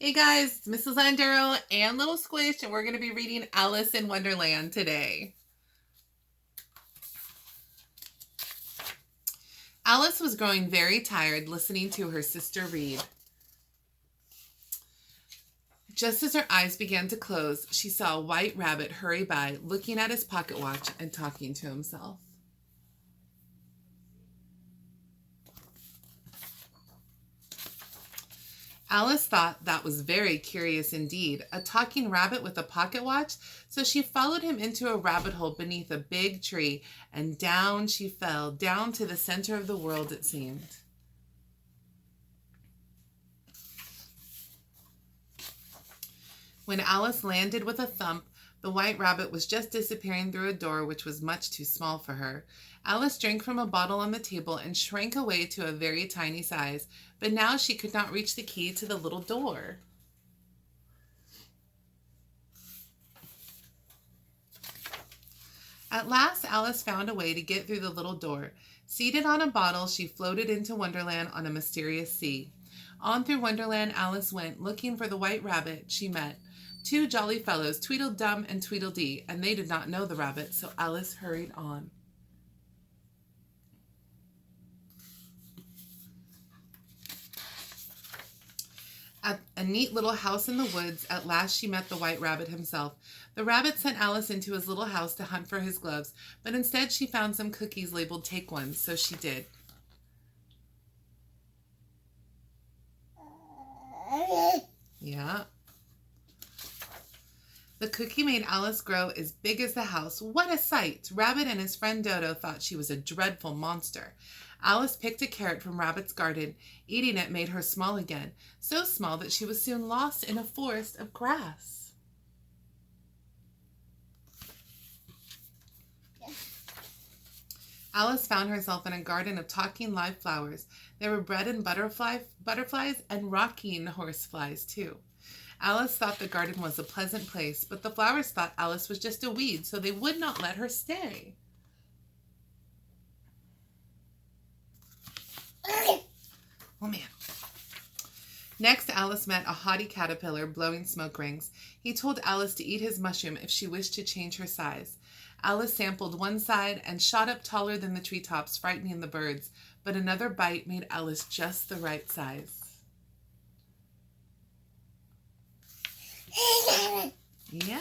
Hey guys, it's Mrs. Landero and Little Squish, and we're going to be reading Alice in Wonderland today. Alice was growing very tired listening to her sister read. Just as her eyes began to close, she saw a white rabbit hurry by, looking at his pocket watch and talking to himself. Alice thought that was very curious indeed, a talking rabbit with a pocket watch, so she followed him into a rabbit hole beneath a big tree, and down she fell, down to the center of the world it seemed. When Alice landed with a thump, the white rabbit was just disappearing through a door which was much too small for her. Alice drank from a bottle on the table and shrank away to a very tiny size, but now she could not reach the key to the little door. At last, Alice found a way to get through the little door. Seated on a bottle, she floated into Wonderland on a mysterious sea. On through Wonderland Alice went, looking for the white rabbit she met. Two jolly fellows, Tweedledum and Tweedledee, and they did not know the rabbit, so Alice hurried on. At a neat little house in the woods, at last she met the white rabbit himself. The rabbit sent Alice into his little house to hunt for his gloves, but instead she found some cookies labeled "Take one," so she did. Yeah. The cookie made Alice grow as big as the house. What a sight! Rabbit and his friend Dodo thought she was a dreadful monster. Alice picked a carrot from Rabbit's garden. Eating it made her small again, so small that she was soon lost in a forest of grass. Alice found herself in a garden of talking live flowers. There were bread and butterflies and rocking horseflies too. Alice thought the garden was a pleasant place, but the flowers thought Alice was just a weed, so they would not let her stay. Oh, man. Next, Alice met a haughty caterpillar blowing smoke rings. He told Alice to eat his mushroom if she wished to change her size. Alice sampled one side and shot up taller than the treetops, frightening the birds, but another bite made Alice just the right size. Yeah.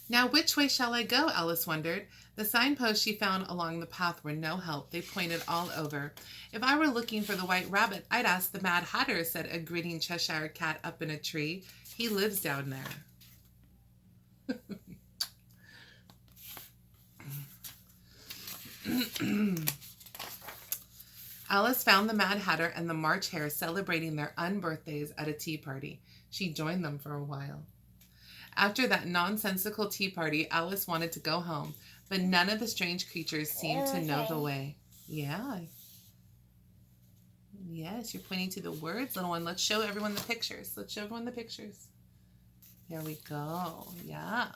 Now, which way shall I go? Alice wondered. The signposts she found along the path were no help. They pointed all over. If I were looking for the white rabbit, I'd ask the Mad Hatter, said a grinning Cheshire cat up in a tree. He lives down there. Alice found the Mad Hatter and the March Hare celebrating their unbirthdays at a tea party. She joined them for a while. After that nonsensical tea party, Alice wanted to go home, but none of the strange creatures seemed to know the way. Yeah. Yes, you're pointing to the words, little one. Let's show everyone the pictures. Let's show everyone the pictures. Here we go. Yeah.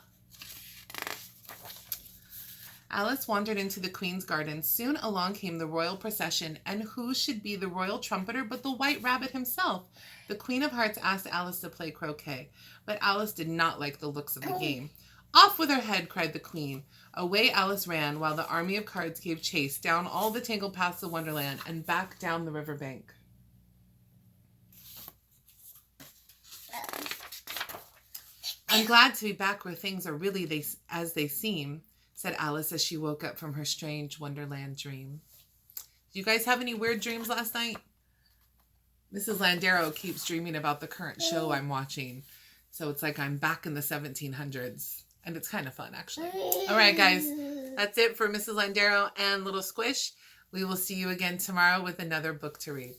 Alice wandered into the Queen's garden. Soon along came the royal procession, and who should be the royal trumpeter but the white rabbit himself? The Queen of Hearts asked Alice to play croquet, but Alice did not like the looks of the game. Off with her head, cried the Queen. Away Alice ran, while the army of cards gave chase, down all the tangled paths of Wonderland, and back down the river bank. I'm glad to be back where things are really as they seem, said Alice as she woke up from her strange Wonderland dream. Did you guys have any weird dreams last night? Mrs. Landero keeps dreaming about the current show I'm watching. So it's like I'm back in the 1700s. And it's kind of fun, actually. All right, guys. That's it for Mrs. Landero and Little Squish. We will see you again tomorrow with another book to read.